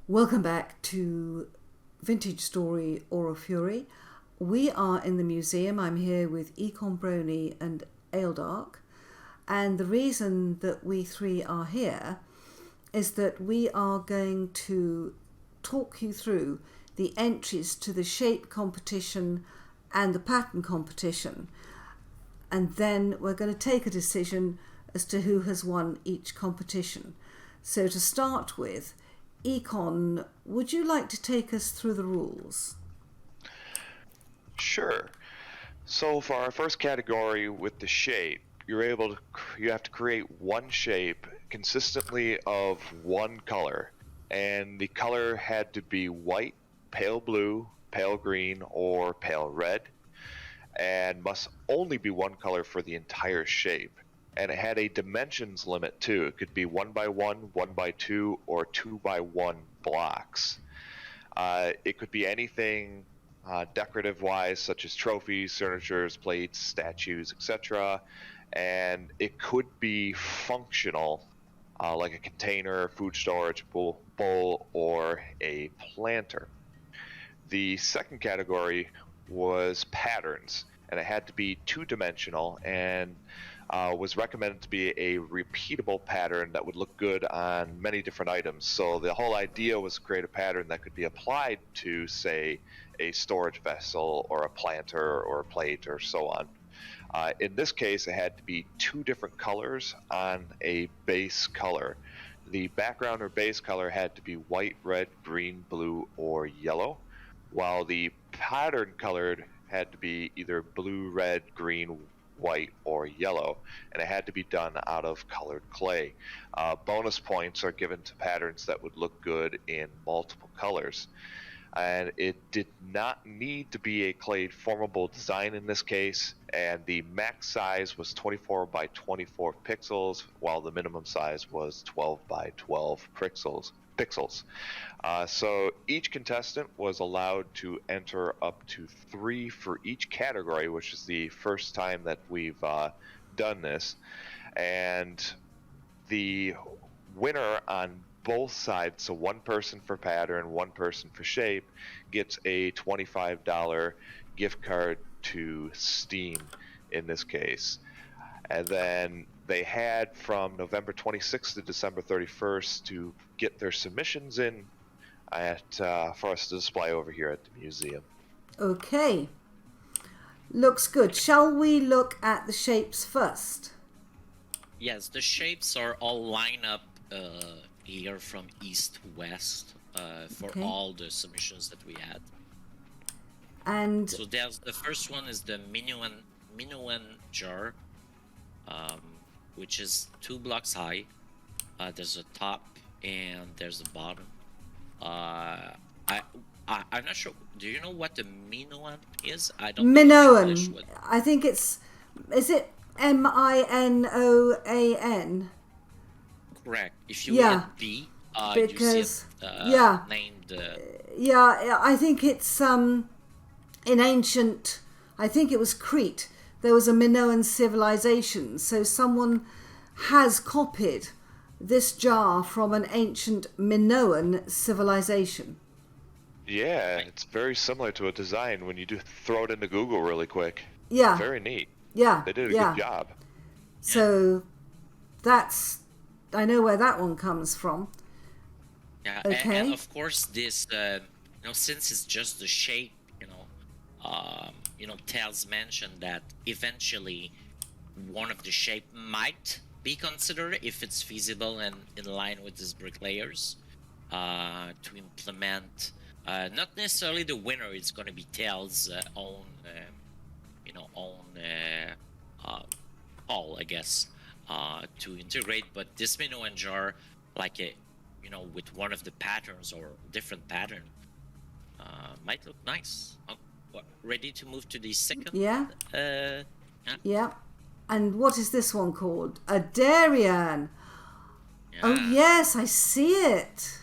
Welcome back to Vintage Story Aura Fury. We are in the museum. I'm here with EconBrony and Aildark. And the reason that we three are here is that we are going to talk you through the entries to the shape competition and the pattern competition. And then we're going to take a decision as to who has won each competition. So to start with, Econ, would you like to take us through the rules? Sure. So for our first category with the shape, you have to create one shape consistently of one color, and the color had to be white, pale blue, pale green, or pale red, and must only be one color for the entire shape. And it had a dimensions limit too. It could be 1x1, 1x2, or 2x1 blocks. It could be anything decorative wise, such as trophies, furnitures, plates, statues, etc. And it could be functional, like a container, food storage, bowl, or a planter. The second category was patterns, and it had to be two-dimensional and was recommended to be a repeatable pattern that would look good on many different items. So the whole idea was to create a pattern that could be applied to, say, a storage vessel or a planter or a plate or so on. In this case, it had to be two different colors on a base color. The background or base color had to be white, red, green, blue, or yellow, while the pattern colored had to be either blue, red, green, white, or yellow, and it had to be done out of colored clay. Bonus points are given to patterns that would look good in multiple colors. And it did not need to be a clay formable design in this case, and the max size was 24 by 24 pixels, while the minimum size was 12 by 12 pixels. So each contestant was allowed to enter up to 3 for each category, which is the first time that we've done this. And the winner on both sides, so one person for pattern, one person for shape, gets a $25 gift card to Steam in this case. And then they had from November 26th to December 31st to get their submissions in for us to display over here at the museum. Okay. Looks good. Shall we look at the shapes first? Yes, the shapes are all lined up here from east to west for all the submissions that we had. And so there's the first one is the Minuan jar, which is 2 blocks high. There's a top and there's a bottom. I'm not sure. Do you know what the Minoan is? I don't know. Minoan. I think is it Minoan? Correct. If you hit B, because you see it, named. I think it's in ancient. I think it was Crete. There was a Minoan civilization, so someone has copied this jar from an ancient Minoan civilization. Yeah, it's very similar to a design when you do throw it into Google really quick. Yeah. Very neat. Yeah. They did a good job. So that's, I know where that one comes from. Yeah, okay. And of course this, since it's just the shape, Tales mentioned that eventually one of the shape might be considered if it's feasible and in line with these bricklayers to implement. Not necessarily the winner. It's going to be Tales' own call, I guess, to integrate. But this Minoan jar, like with one of the patterns or different pattern, might look nice. Ready to move to the second? Yeah. And what is this one called? A Darien. Yeah. Oh yes, I see it.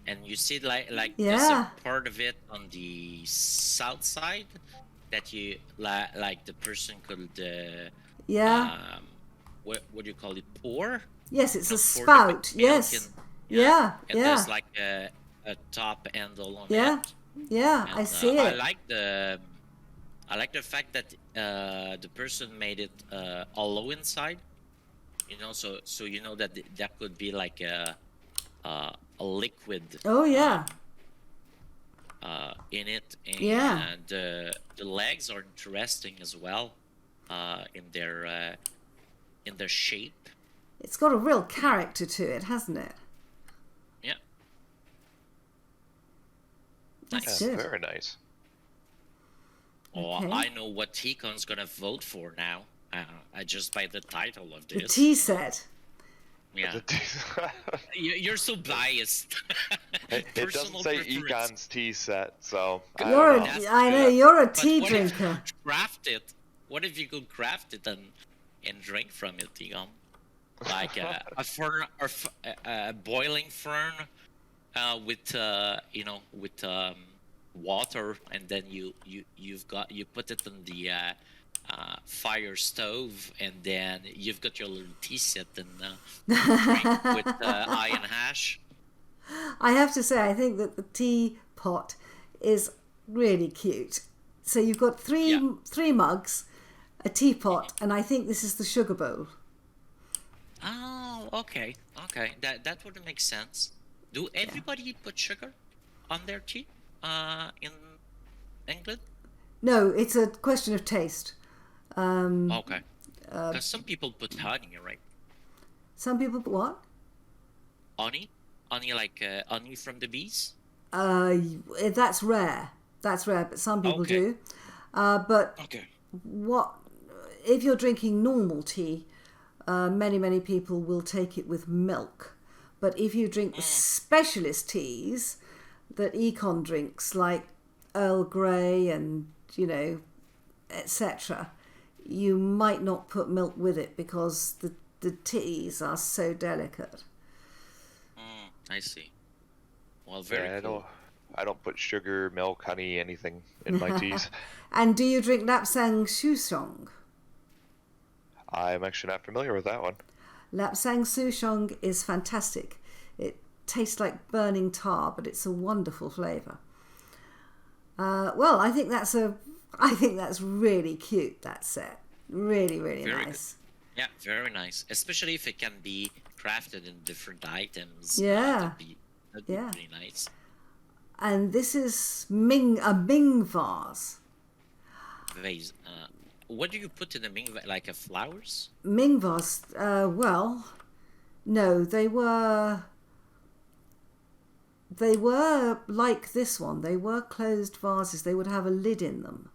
And you see like there's a part of it on the south side that you like the person could what do you call it, pour? Yes, it's a spout. Yes. Yeah, And yeah. there's like a top handle on Yeah, it. yeah, And, I see I it. like the fact that the person made it hollow inside. You know, so you know that that could be like a liquid. Oh, yeah. In it, Yeah. and the legs are interesting as well, in their shape. It's got a real character to it, hasn't it? Yeah, That's nice. good. Very nice. Oh, Okay. I know what Econ's gonna vote for now. Just by the title of The this. tea set. Yeah, you're so biased. It doesn't Personal say preference. Econ's tea set, so I You're don't a, know. That's I know, good. you're a But tea what if you drinker. could craft it? What if you could craft it and drink from it, Egon? Like a fern, or a boiling fern, with with water, and then you put it on the fire stove, and then you've got your little tea set and drink with iron hash. I have to say, I think that the teapot is really cute. So you've got three mugs, a teapot, and I think this is the sugar bowl. Oh, okay. That would make sense. Do everybody put sugar on their tea in England? No, it's a question of taste. Okay. Because some people put honey, right? Some people put what? Honey, like honey from the bees. That's rare. That's rare, but some people Okay. do. But Okay. what if you're drinking normal tea? Many people will take it with milk. But if you drink the specialist teas that Econ drinks, like Earl Grey and etc., you might not put milk with it because the teas are so delicate. I see. Well, very cool. I don't put sugar, milk, honey, anything in my teas. And do you drink Lapsang Souchong? I'm actually not familiar with that one. Lapsang Souchong is fantastic. It tastes like burning tar, but it's a wonderful flavour. Well, I think that's really cute, that set. Really Very nice. Yeah, very nice. Especially if it can be crafted in different items. Yeah. That'd be pretty nice. And this is a Ming vase. Vase. What do you put in the Ming? Like a flowers? Ming vase, well, no, they were like this one. They were closed vases. They would have a lid in them.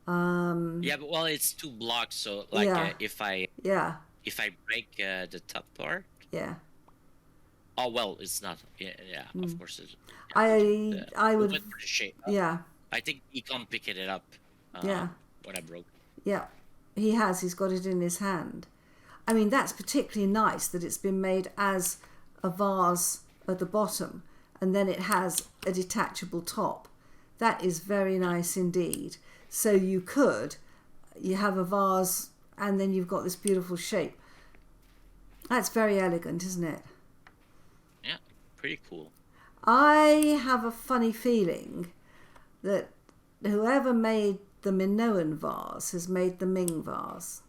Yeah, but well, it's 2 blocks. So like, if I break the top part. Yeah. Oh well, it's not. Yeah, of course. I would. Went for the shape. Yeah. I think Econ picked it up. Yeah. When I broke. Yeah, he has. He's got it in his hand. I mean, that's particularly nice that it's been made as a vase at the bottom, and then it has a detachable top. That is very nice indeed. So you have a vase, and then you've got this beautiful shape. That's very elegant, isn't it? Yeah, pretty cool. I have a funny feeling that whoever made the Minoan vase has made the Ming vase.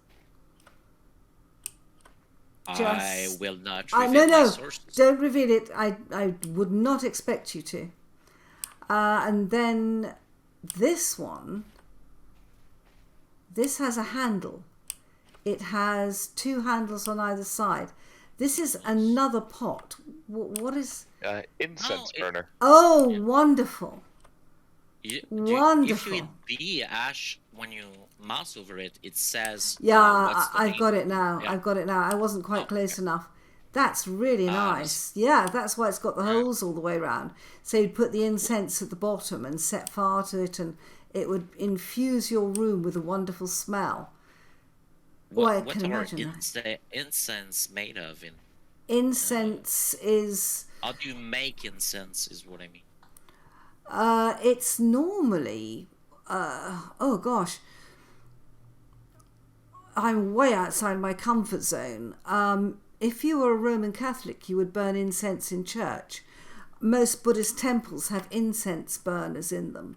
I will not reveal my sources. Don't reveal it. I would not expect you to. And then this one, this has a handle. It has 2 handles on either side. This is another pot. What is... Incense burner. Oh, wonderful. If Wonderful. you hit B, Ash, when you mouse over it, it says... Yeah, I've got it now. Yeah. I've got it now. I wasn't quite close enough. That's really nice. Yeah, that's why it's got the holes all the way around. So you'd put the incense at the bottom and set fire to it, and it would infuse your room with a wonderful smell. What can imagine the incense made of? Incense is... How do you make incense, is what I mean. It's normally... oh, gosh. I'm way outside my comfort zone. if you were a Roman Catholic, you would burn incense in church. Most Buddhist temples have incense burners in them.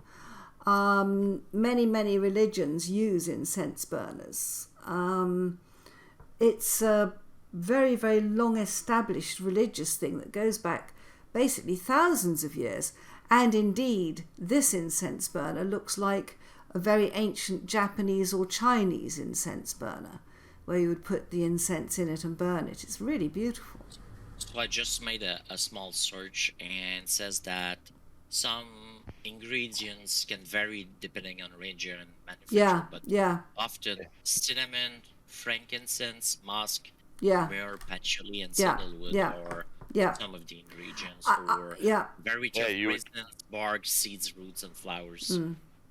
Many religions use incense burners. It's a very long established religious thing that goes back basically thousands of years. And indeed, this incense burner looks like a very ancient Japanese or Chinese incense burner, where you would put the incense in it and burn it. It's really beautiful. So I just made a small search, and it says that some ingredients can vary depending on region and manufacturer, but often cinnamon, frankincense, musk, myrrh, patchouli, and sandalwood are some of the ingredients, or variety of raisins, bark, seeds, roots, and flowers.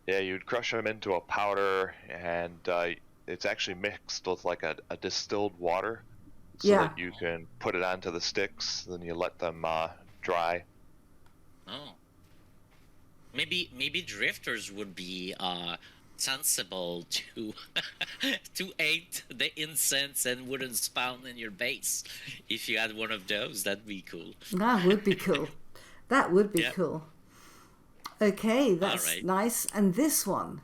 Yeah, you'd crush them into a powder, and it's actually mixed with like a distilled water, so that you can put it onto the sticks. Then you let them dry. Oh, maybe drifters would be sensible to to eat the incense and wouldn't spawn in your base. If you had one of those, that'd be cool. That would be cool. That would be cool. Okay, that's nice. And this one,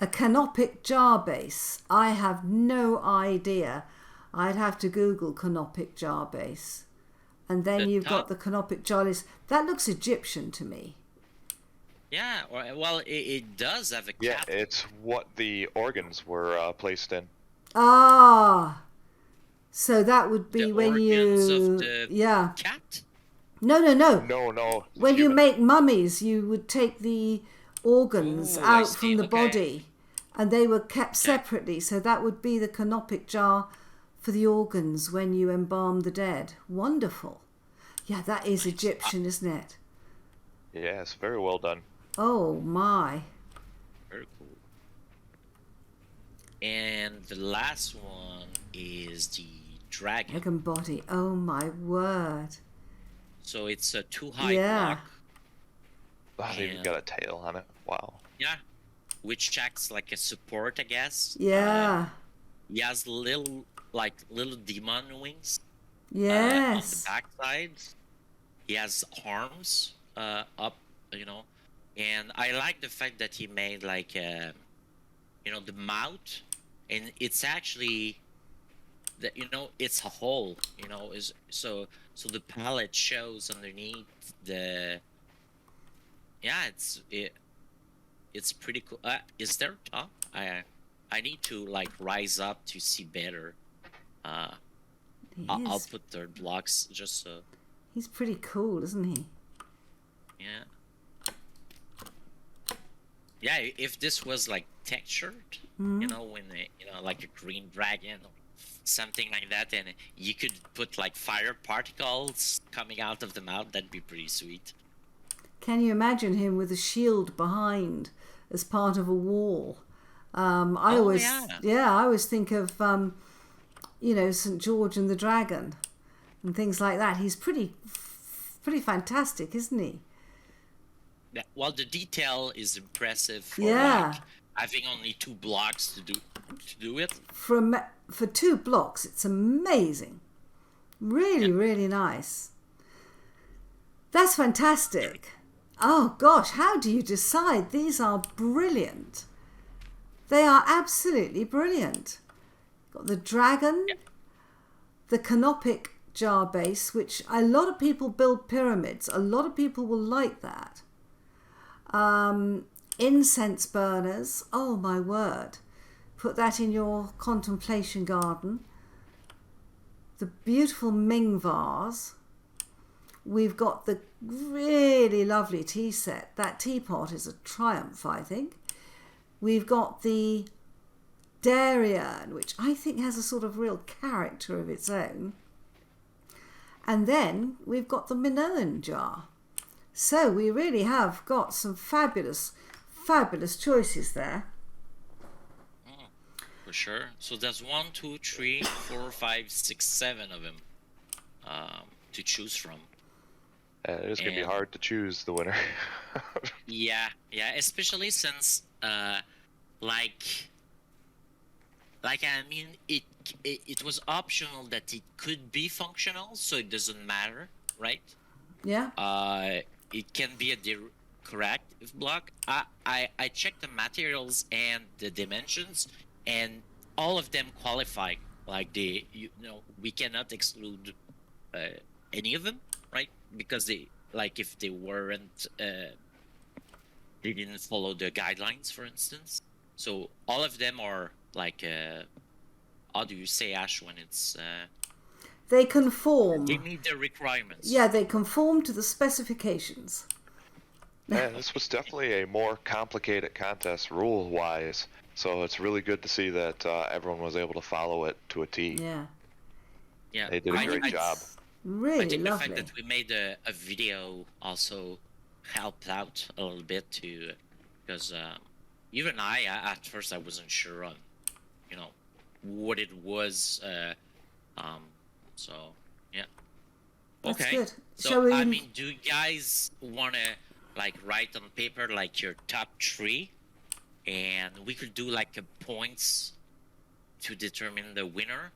a canopic jar base. I have no idea. I'd have to Google canopic jar base. And then you've got the canopic jar base. That looks Egyptian to me. Yeah, well, it does have a cap. Yeah, it's what the organs were placed in. Ah, so that would be the when organs you... of the cat? No. No. When you make mummies, you would take the organs out from the body, and they were kept separately. So that would be the canopic jar for the organs when you embalm the dead. Wonderful. Yeah, that is Egyptian, isn't it? Yes, very well done. Oh my. Very cool. And the last one is the dragon. Dragon body. Oh my word. So it's a 2-high block. Oh, they even got a tail on it. Wow. Yeah. Which acts like a support, I guess. Yeah. He has little demon wings. Yes. On the backside. He has arms up, and I like the fact that he made like the mouth, and it's actually that it's a hole, is so the palate shows underneath the. Yeah, it's pretty cool. Is there a top? I need to like rise up to see better. I'll put third blocks just so. He's pretty cool, isn't he? Yeah. Yeah, if this was like textured, when like a green dragon or something like that, and you could put like fire particles coming out of the mouth, that'd be pretty sweet. Can you imagine him with a shield behind as part of a wall? I always think of St. George and the Dragon and things like that. He's pretty fantastic, isn't he? Yeah, well, the detail is impressive for like having only 2 blocks to do it. For 2 blocks, it's amazing. Really nice. That's fantastic. Oh gosh, how do you decide? These are brilliant. They are absolutely brilliant. Got the dragon, the canopic jar base, which a lot of people build pyramids. A lot of people will like that. Incense burners. Oh my word. Put that in your contemplation garden. The beautiful Ming vase. We've got the really lovely tea set. That teapot is a triumph, I think. We've got the dairy urn, which I think has a sort of real character of its own. And then we've got the Minoan jar. So we really have got some fabulous choices there. For sure. So there's 1, 2, 3, 4, 5, 6, 7 of them to choose from. It's going to be hard to choose the winner. yeah, especially since like I mean, it was optional that it could be functional, so it doesn't matter, right? Yeah. It can be a corrective block. I checked the materials and the dimensions, and all of them qualify. Like we cannot exclude any of them, right? Because if they weren't, they didn't follow the guidelines, for instance. So all of them are like, how do you say, Ash, when it's They conform. they meet the requirements. Yeah, they conform to the specifications. Yeah, this was definitely a more complicated contest rule-wise, so it's really good to see that everyone was able to follow it to a T. Yeah. Yeah, They did a great job. Really I think lovely. the fact that we made a video also helped out a little bit too, because even at first I wasn't sure on, what it was. So yeah. That's Okay. good. So Shall we... I mean, do you guys wanna write on paper your top 3, and we could do a points to determine the winner?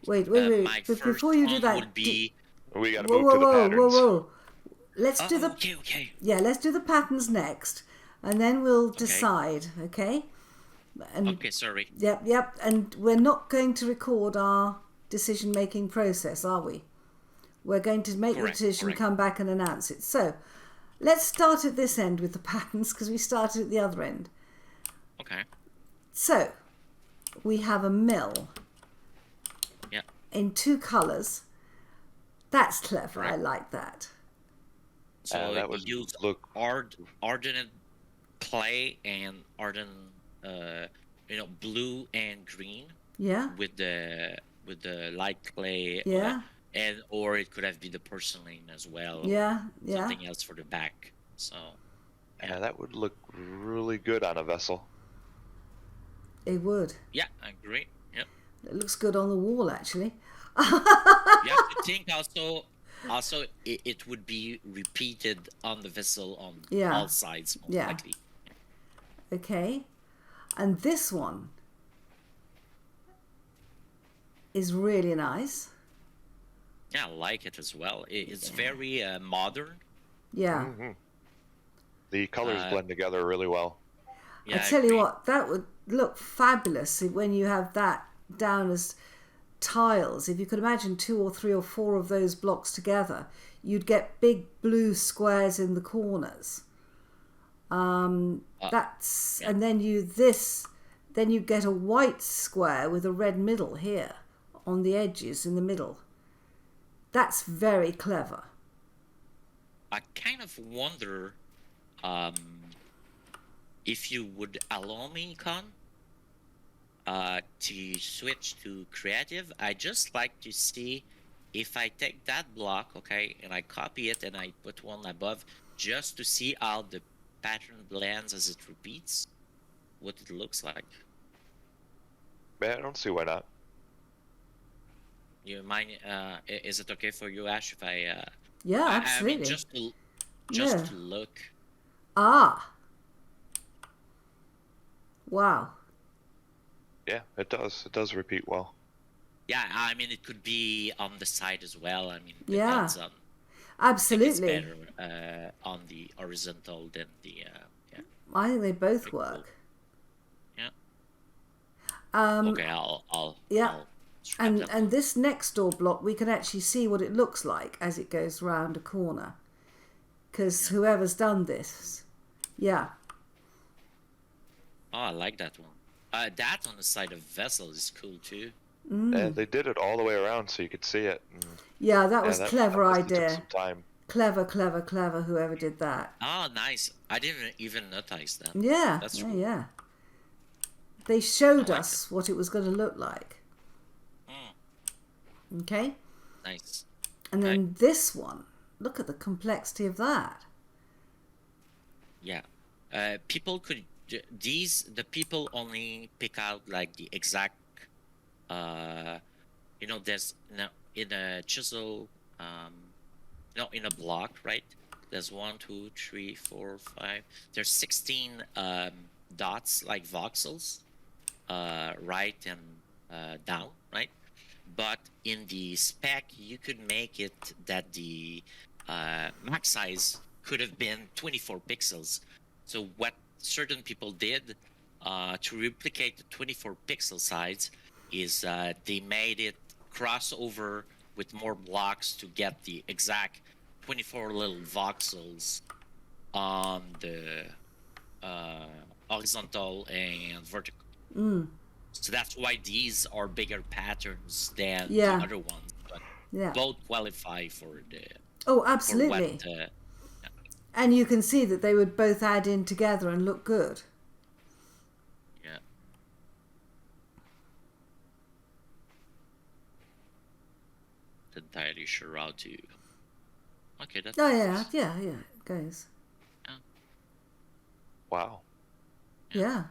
Wait. My But first before you do one that, would be. We gotta move to the patterns. Whoa. Let's do the... Okay. Yeah, let's do the patterns next, and then we'll decide, okay? And, okay, sorry. Yep. And we're not going to record our decision-making process, are we? We're going to make the decision, come back and announce it. So, let's start at this end with the patterns, because we started at the other end. Okay. So, we have a mill. Yeah. In 2 colours. That's clever. Right. I like that. So that would use look ardent clay and ardent, blue and green. Yeah. With the light clay. Yeah. Or it could have been the porcelain as well. Yeah. Something else for the back. So. Yeah, that would look really good on a vessel. It would. Yeah, I agree. Yep. It looks good on the wall, actually. You have to think also it would be repeated on the vessel on all sides, most likely. Okay. And this one is really nice. Yeah, I like it as well. It's very modern. Yeah. Mm-hmm. The colors blend together really well. Yeah, I tell you what, that would look fabulous when you have that down as tiles. If you could imagine 2 or 3 or 4 of those blocks together, you'd get big blue squares in the corners. And then you get a white square with a red middle here on the edges in the middle. That's very clever. I kind of wonder if you would allow me, Con, to switch to creative. I just like to see if I take that block, okay, and I copy it and I put one above, just to see how the pattern blends as it repeats, what it looks like. Yeah, I don't see why not. You mind? Is it okay for you, Ash, if I? Yeah, absolutely. I mean, just to look. Ah. Wow. Yeah, it does. It does repeat well. Yeah, I mean, it could be on the side as well. I mean, depends on. Absolutely. I think it's better on the horizontal than the. Yeah. I think they both work. Cool. Yeah. Okay, I'll. Yeah. I'll and this next door block, we can actually see what it looks like as it goes round a corner, because whoever's done this, yeah. Oh, I like that one. That on the side of vessel is cool too. And they did it all the way around so you could see it. Yeah, that was clever idea. Took some time. Clever, whoever did that. Oh, nice. I didn't even notice that. Yeah, that's yeah. They showed us what it was going to look like. Okay? Nice. And then this one, look at the complexity of that. Yeah. People could... the people only pick out the exact... there's... in a chisel... in a block, right? There's 1, 2, 3, 4, 5... There's 16 dots, like voxels. Right and down, right? But in the spec, you could make it that the max size could have been 24 pixels. So what certain people did to replicate the 24 pixel size is they made it crossover with more blocks to get the exact 24 little voxels on the horizontal and vertical. So that's why these are bigger patterns than the other ones, but both qualify for the. Oh, absolutely. For what, and you can see that they would both add in together and look good. Yeah. Not entirely sure how to. Okay, that's. Oh yeah, it goes. Yeah. Wow. Yeah.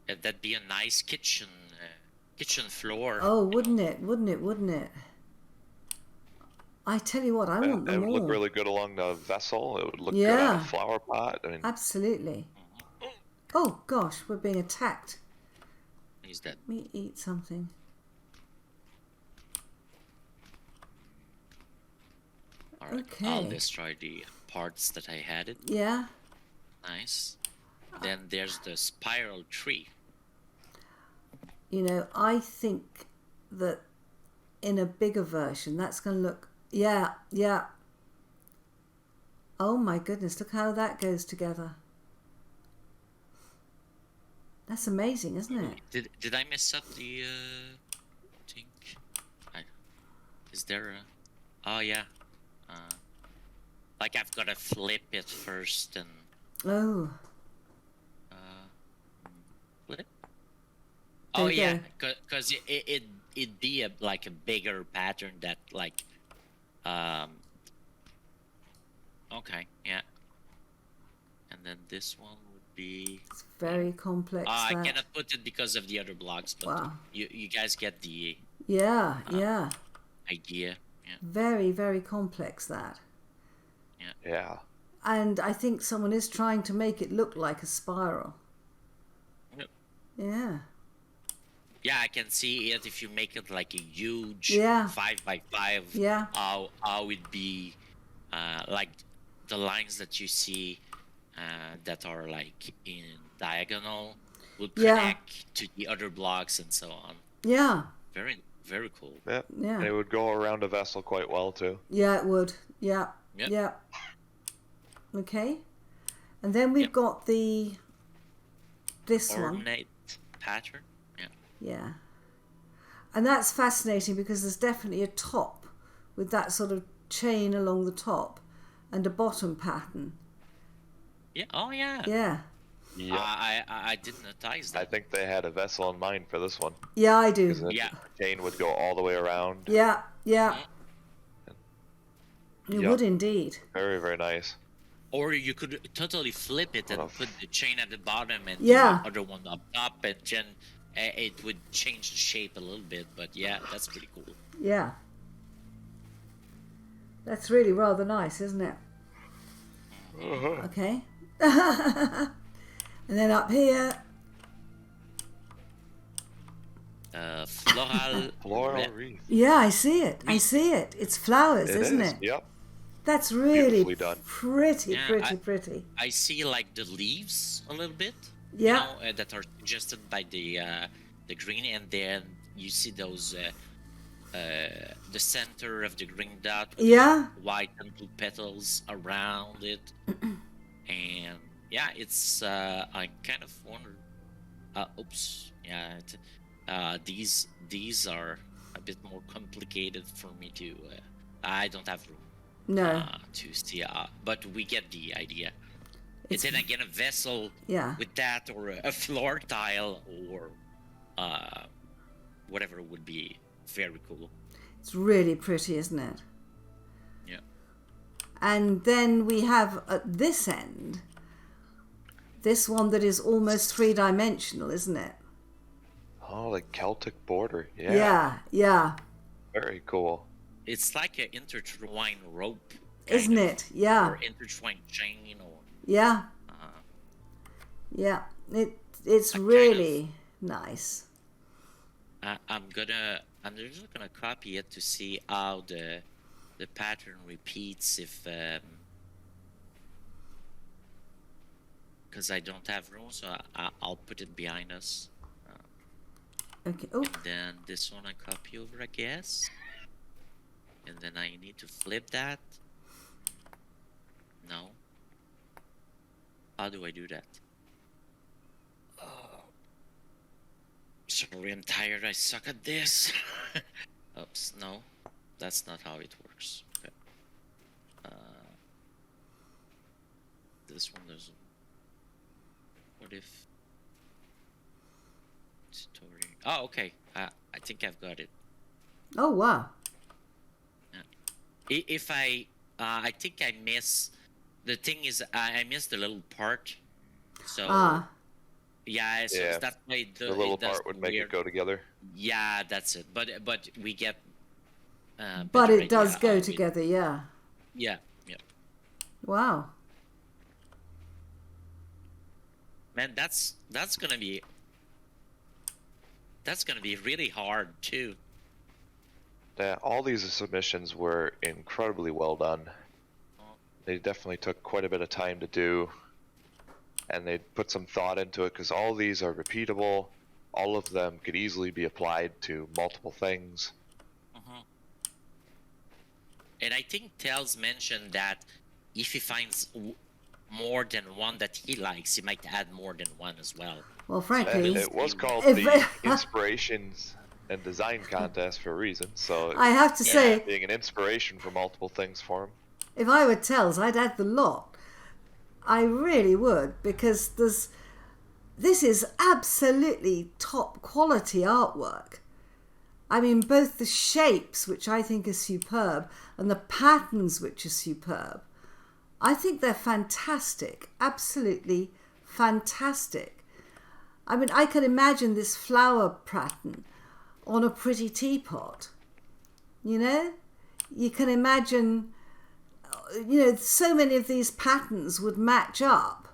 That'd be a nice kitchen floor. Oh, wouldn't it? I tell you what, I want them all. It would look really good along the vessel. It would look good on a flower pot. I mean, absolutely. Oh gosh, we're being attacked. He's dead. Let me eat something. All right, okay. I'll destroy the parts that I had it. Yeah. Nice. Then there's the spiral tree. You know, I think that in a bigger version, that's going to look... Yeah. Oh my goodness, look how that goes together. That's amazing, isn't it? Did I mess up the thing? Is there a... Oh, yeah. Like I've got to flip it first and... Oh. Flip? There Oh, you yeah. go. Because it'd be like a bigger pattern that like... Okay, yeah. And then this one would be... It's very complex. I cannot put it because of the other blocks, but wow. you guys get the... Yeah. Idea. Yeah. Very, very complex, that. Yeah. And I think someone is trying to make it look like a spiral. Yep. Yeah. Yeah, I can see it if you make it like a huge 5x5. Yeah. How it'd be like the lines that you see that are like in diagonal would connect to the other blocks and so on. Yeah. Very, very cool. Yep. Yeah. And it would go around a vessel quite well too. Yeah, it would. Yeah. Yep. Yeah. Okay. And then we've got this Ornate pattern. Yeah. Yeah. And that's fascinating because there's definitely a top with that sort of chain along the top and a bottom pattern. Yeah. Oh, yeah. Yeah. Yeah. I didn't notice that. I think they had a vessel in mind for this one. Yeah, I do. The chain would go all the way around. Yeah. Mm-hmm. It would indeed. Very, very nice. Or you could totally flip it and put the chain at the bottom and the other one up top, and then it would change the shape a little bit. But yeah, that's pretty cool. Yeah. That's really rather nice, isn't it? Okay. And then up here. Floral wreath. Yeah, I see it. It's flowers, isn't it? Yep. That's really Beautifully done. pretty. I see like the leaves a little bit. Yeah. You know, that are suggested by the green, and then you see those the center of the green dot with the white and blue petals around it. And yeah, it's I kind of wonder. Oops. Yeah. These are a bit more complicated for me to. I don't have room. No. To see, but we get the idea. And then again, a vessel with that, or a floor tile, or whatever would be very cool. It's really pretty, isn't it? Yeah. And then we have at this end, this one that is almost three-dimensional, isn't it? Oh, like Celtic border. Yeah. Yeah. Very cool. It's like an intertwined rope. Isn't it? Yeah. Or intertwined chain, or... Yeah. Yeah. It's really nice. I'm just gonna copy it to see how the pattern repeats if because I don't have room, so I'll put it behind us. Okay. Oh. And then this one I copy over, I guess. And then I need to flip that. No. How do I do that? Sorry, I'm tired. I suck at this. Oops, no. That's not how it works. Okay. This one doesn't. What if... Story. Oh, okay. I think I've got it. Oh, wow. If I think I miss... The thing is, I missed the little part. So... Yeah, so that's why the little part would make it go together. Yeah, that's it. But we get. But it does go together, yeah. Yeah. Wow. Man, that's gonna be really hard too. Yeah, all these submissions were incredibly well done. They definitely took quite a bit of time to do. And they put some thought into it because all these are repeatable. All of them could easily be applied to multiple things. And I think Tels mentioned that if he finds more than one that he likes, he might add more than one as well. Well, frankly... It was called the Inspirations and Design Contest for a reason. So I have to say... being an inspiration for multiple things for him. If I were Tels, I'd add the lot. I really would, because this is absolutely top quality artwork. I mean, both the shapes, which I think are superb, and the patterns, which are superb. I think they're fantastic, absolutely fantastic. I mean, I can imagine this flower pattern on a pretty teapot. You know? You can imagine... so many of these patterns would match up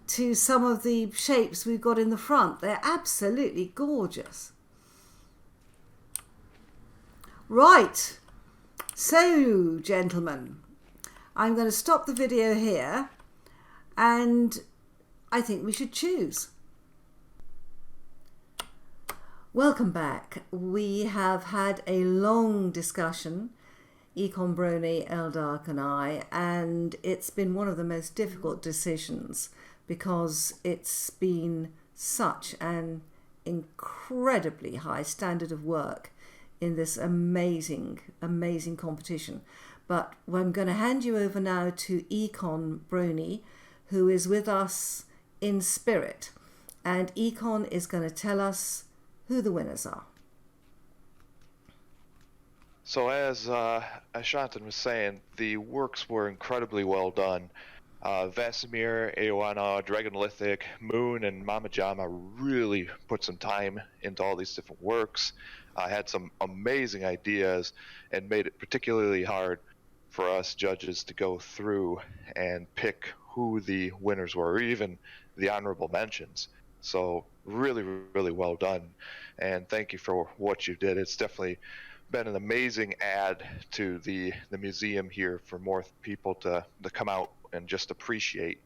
to some of the shapes we've got in the front. They're absolutely gorgeous. Right. So, gentlemen, I'm going to stop the video here and I think we should choose. Welcome back. We have had a long discussion, EconBrony, Eldark and I, and it's been one of the most difficult decisions because it's been such an incredibly high standard of work in this amazing competition. But I'm going to hand you over now to EconBrony, who is with us in spirit, and Econ is going to tell us who the winners are. So as Ashantin was saying, the works were incredibly well done. Vesemir, Aowana, Dragonlithic, Moon, and Mama Jama really put some time into all these different works. Had some amazing ideas and made it particularly hard for us judges to go through and pick who the winners were, or even the honorable mentions. So really, really well done. And thank you for what you did. It's definitely been an amazing add to the museum here for more people to come out and just appreciate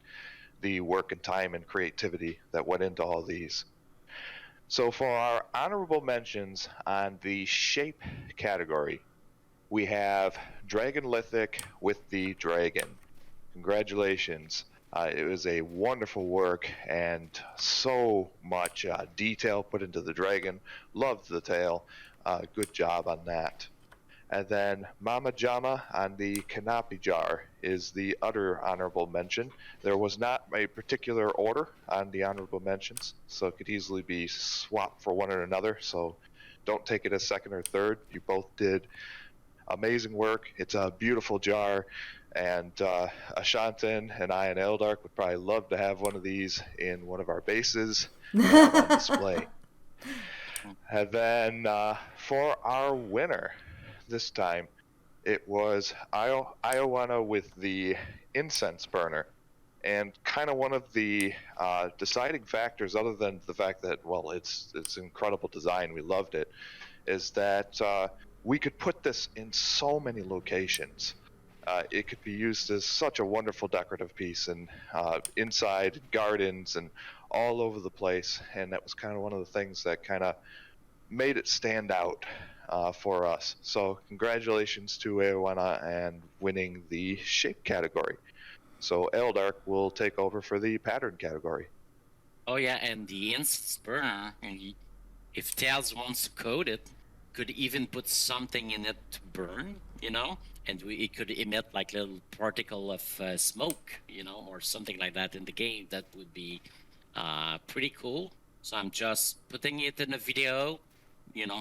the work and time and creativity that went into all these. So for our honorable mentions on the shape category, we have Dragonlithic with the dragon. Congratulations. It was a wonderful work and so much detail put into the dragon. Loved the tail. Good job on that. And then Mama Jama on the Canopy Jar is the other honorable mention. There was not a particular order on the honorable mentions, so it could easily be swapped for one or another. So don't take it as second or third. You both did amazing work. It's a beautiful jar, and Ashantin and I and Eldark would probably love to have one of these in one of our bases on display. And then for our winner this time, it was Iowana with the incense burner. And kind of one of the deciding factors, other than the fact that, well, it's incredible design, we loved it, is that we could put this in so many locations. It could be used as such a wonderful decorative piece, and inside gardens and all over the place. And that was kind of one of the things that kind of made it stand out for us. So congratulations to Aowana and winning the shape category. So Eldark will take over for the pattern category. Oh yeah, and the instance burner, if Tails wants to code it, could even put something in it to burn, and it could emit like a little particle of smoke, or something like that in the game. That would be pretty cool. So I'm just putting it in a video,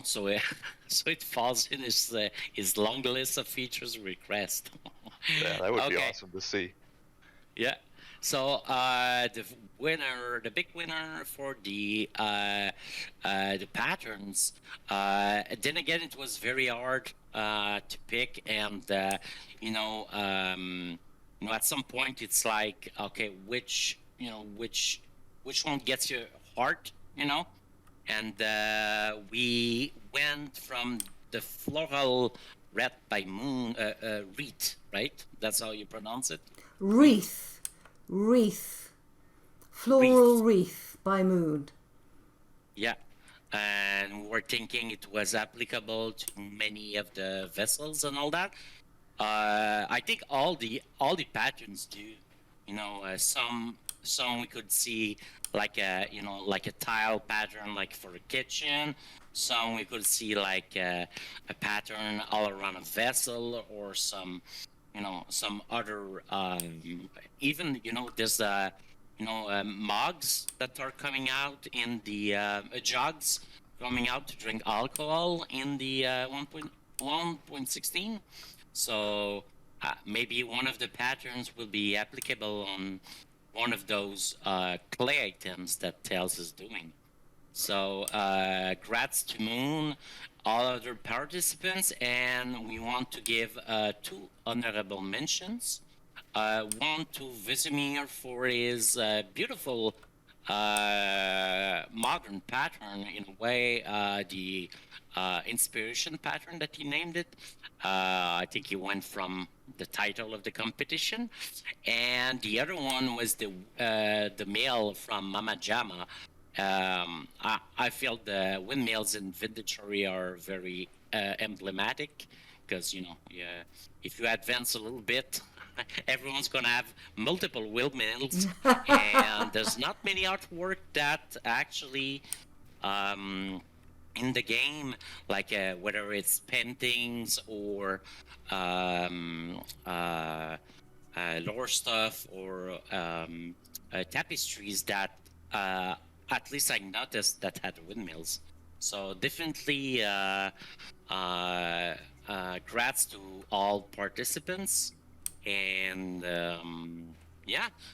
so it falls in his long list of features request. Yeah, that would be awesome to see. Yeah. So the big winner for the patterns. Then again, it was very hard to pick, and at some point it's like, okay, which one gets your heart, and we went from the floral red by moon wreath, right? That's how you pronounce it. Wreath. Floral wreath by moon. Yeah, and we're thinking it was applicable to many of the vessels and all that. I think all the patterns do. Some we could see like a tile pattern, like for a kitchen. Some we could see like a pattern all around a vessel, or some other even there's mugs that are coming out in the jugs coming out to drink alcohol in the 1.16. So maybe one of the patterns will be applicable on one of those clay items that Tails is doing. So congrats to Moon, all other participants, and we want to give 2 honorable mentions. One to Visimir for his beautiful modern pattern, in a way, the inspiration pattern that he named it. I think he went from the title of the competition. And the other one was the mail from Mama Jama. I feel the windmills in Vintage are very emblematic, because if you advance a little bit, everyone's gonna have multiple windmills, and there's not many artwork that actually in the game, like whether it's paintings or lore stuff or tapestries that at least I noticed that had windmills. So definitely congrats to all participants. And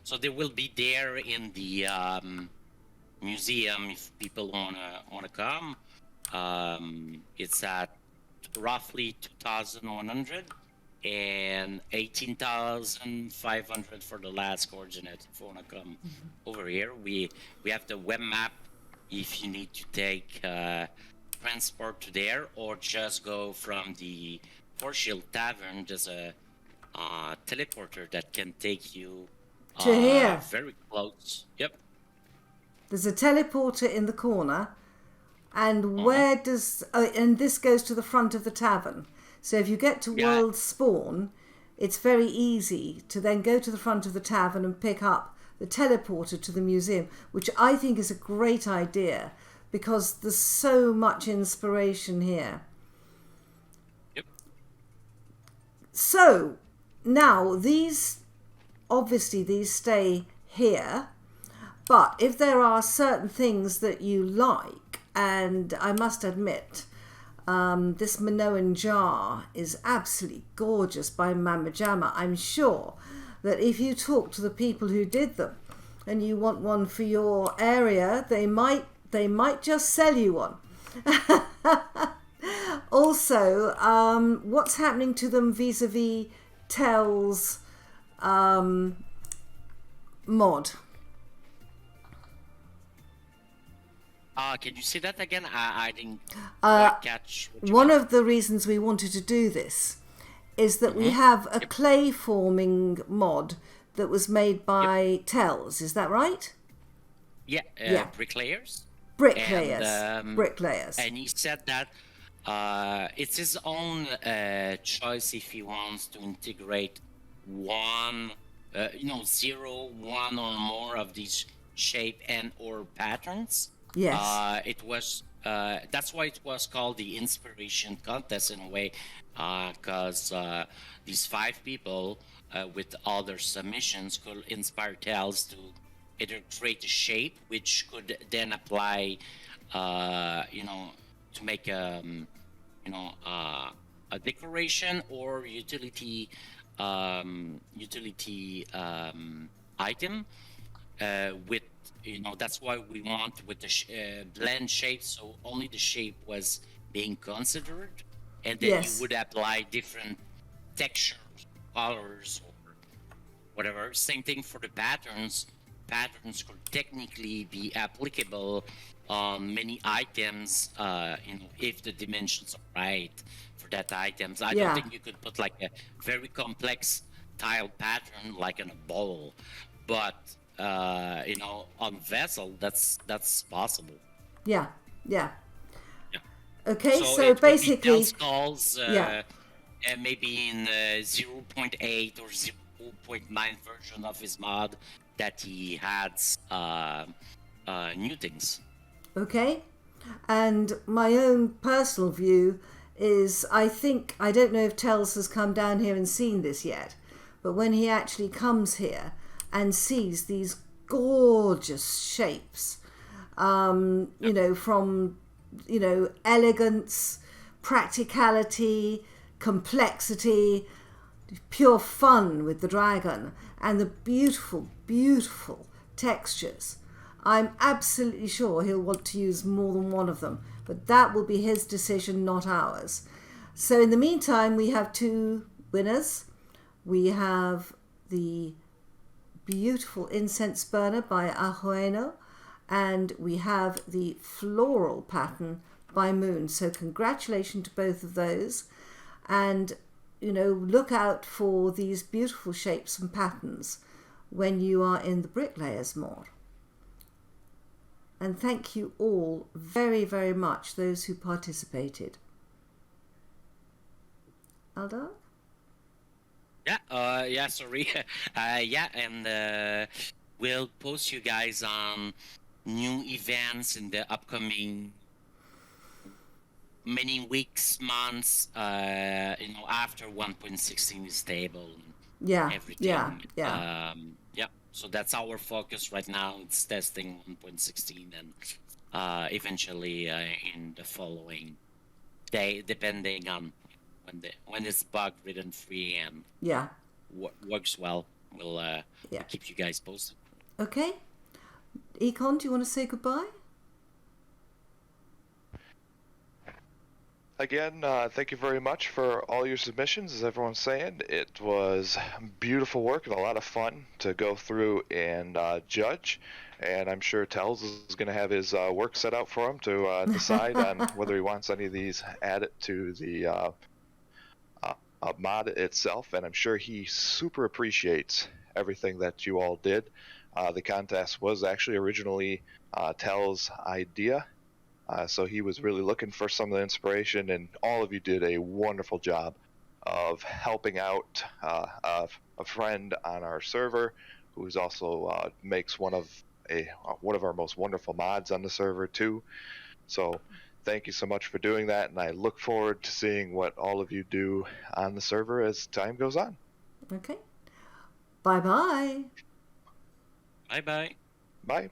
so they will be there in the museum if people wanna come. It's at roughly 2,100 and 18,500 for the last coordinate. If you wanna come over here, we have the web map if you need to take transport to there, or just go from the Four Shield Tavern. There's a teleporter that can take you to here, very close. Yep. There's a teleporter in the corner, and where does and this goes to the front of the tavern. So if you get to World Spawn, it's very easy to then go to the front of the tavern and pick up the teleporter to the museum, which I think is a great idea because there's so much inspiration here. Yep. So now these stay here, but if there are certain things that you like, and I must admit, this Minoan jar is absolutely gorgeous by Mama Jama. I'm sure that if you talk to the people who did them and you want one for your area, they might just sell you one. Also, what's happening to them vis-a-vis Tell's mod. Can you say that again? I didn't Uh, quite catch what you One meant. of the reasons we wanted to do this is that we have a clay forming mod that was made by Tells. Is that right? Yeah, Yeah. bricklayers. Bricklayers. Bricklayers. And he said that it's his own choice if he wants to integrate one, 0, 1 or more of these shape and or patterns. Yes. It was that's why it was called the inspiration contest in a way, because these 5 people with all their submissions could inspire Tales to either create a shape which could then apply, to make a decoration or utility item with that's why we want with the blend shape, so only the shape was being considered, and then Yes. you would apply different textures, colors, or whatever. Same thing for the patterns. Patterns could technically be applicable on many items, if the dimensions are right for that items. I don't think you could put like a very complex tile pattern like in a bowl, but on vessel, that's possible. Yeah. Yeah. Okay, so it basically, would be skulls, and maybe in 0.8 or 0.9 version of his mod that he adds new things. Okay, and my own personal view is I don't know if Tells has come down here and seen this yet, but when he actually comes here and sees these gorgeous shapes, from elegance, practicality, complexity, pure fun with the dragon, and the beautiful, beautiful textures, I'm absolutely sure he'll want to use more than one of them, but that will be his decision, not ours. So in the meantime, we have 2 winners. We have the beautiful incense burner by Ajueno, and we have the floral pattern by Moon. So congratulations to both of those, and look out for these beautiful shapes and patterns when you are in the Bricklayers mod. And thank you all very, very much, those who participated. Eldar? Sorry. And we'll post you guys on new events in the upcoming many weeks, months, after 1.16 is stable. Everything. So that's our focus right now. It's testing 1.16 and eventually in the following day, depending on when it's bug ridden free and works well, we'll keep you guys posted. Okay. Econ, do you want to say goodbye? Again, thank you very much for all your submissions. As everyone's saying, it was beautiful work and a lot of fun to go through and judge. And I'm sure Tells is going to have his work set out for him to decide on whether he wants any of these added to the mod itself. And I'm sure he super appreciates everything that you all did. The contest was actually originally Tells' idea. So he was really looking for some of the inspiration, and all of you did a wonderful job of helping out a friend on our server who's also makes one of our most wonderful mods on the server too. So thank you so much for doing that, and I look forward to seeing what all of you do on the server as time goes on. Okay. Bye-bye. Bye-bye. Bye.